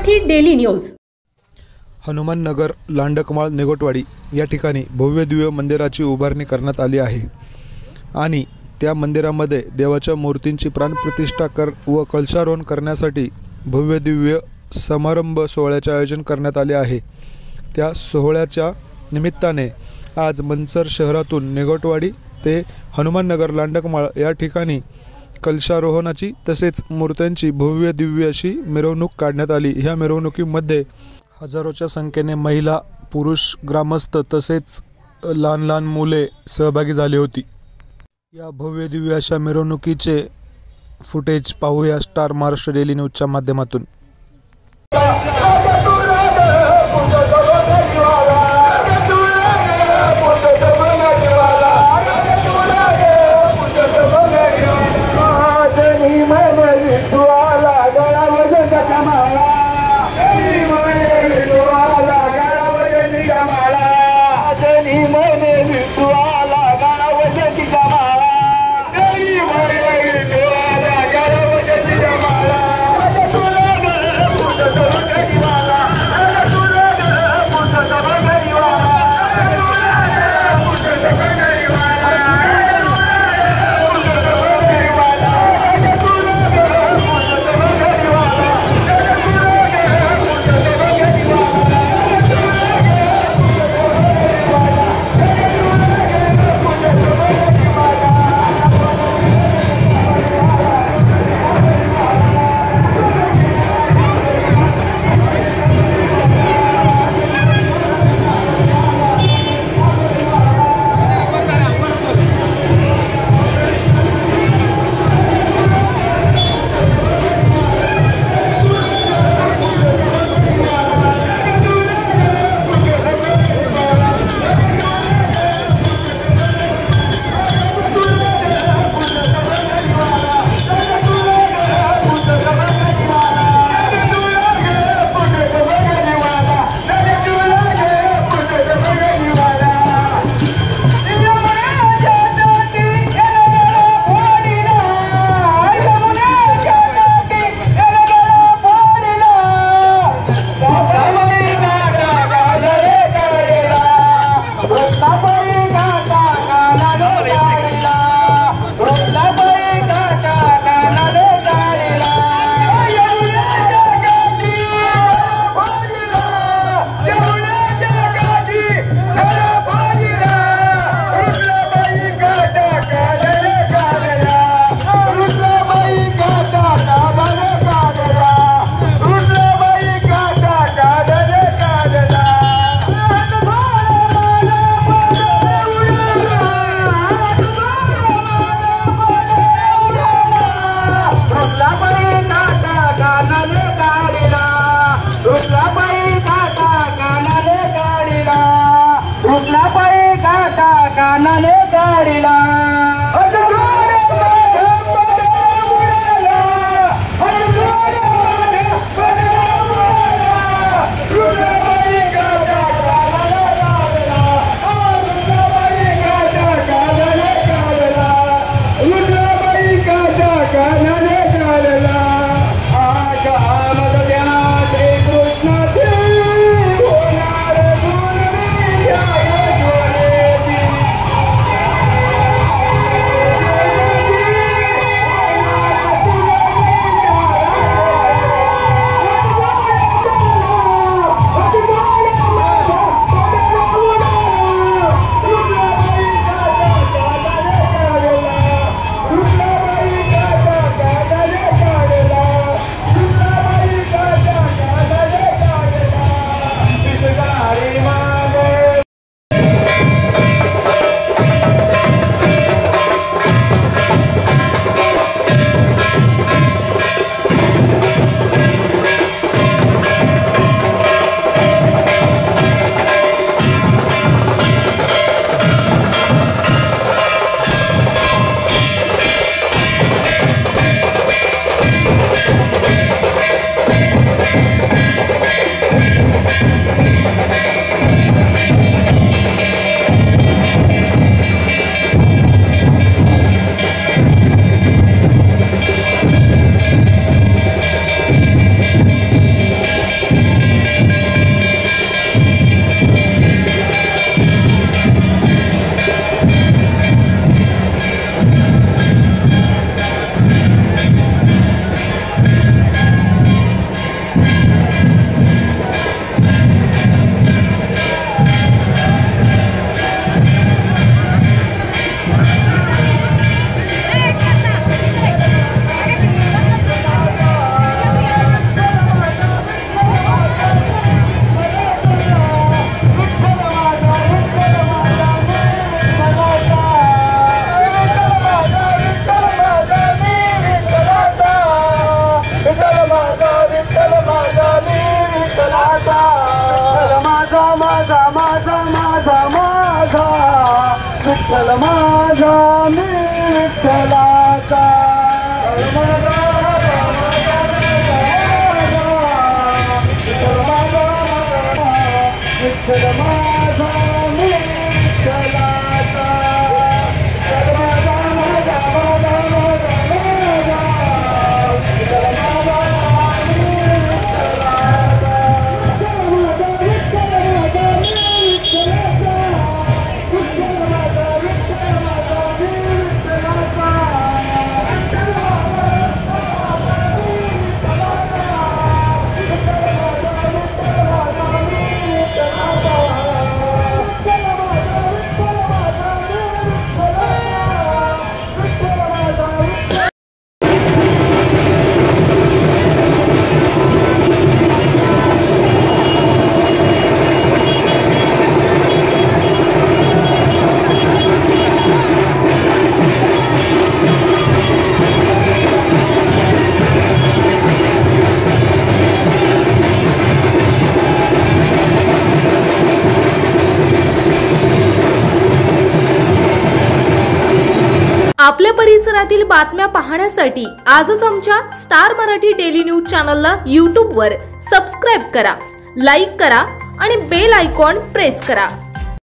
Marathi daily news. Hanuman Nagar Landkamal Nigotwadi या ठिकाणी भव्य दिव्य मंदिराची उभारणी करण्यात आली आहे आणि त्या मंदिरामध्ये देवाच्या मूर्तींची प्राणप्रतिष्ठा व कलशारोहण करण्यासाठी भव्य दिव्य समारंभ सोहळ्याचे आयोजन करण्यात आले आहे। त्या सोहळ्याच्या निमित्ताने आज मनसर शहरातून निगोटवाडी ते हनुमान नगर लांडकमाळ या ठिकाणी कलशारोहणाची तसेच मूर्त्यांची भव्य दिव्य अशी मिरवणूक काढण्यात आली। ह्या मिरवणुकीमध्ये हजारोच्या संख्येने महिला, पुरुष, ग्रामस्थ तसेच लहान लहान मुले सहभागी झाली होती। या भव्य दिव्य अशा मिरवणुकीचे फुटेज पाहूया स्टार महाराष्ट्र डेली न्यूजच्या माध्यमातून। कानाने काढला आग आमदार विठ्ठल माझा मी विठ्ठलाचा विठ्ठल माझा मी विठ्ठलाचा आपल्या परिसरातील बातम्या पाहण्यासाठी आजच आमच्या स्टार मराठी डेली न्यूज चॅनलला YouTube वर सबस्क्राइब करा, लाईक करा आणि बेल आयकॉन प्रेस करा।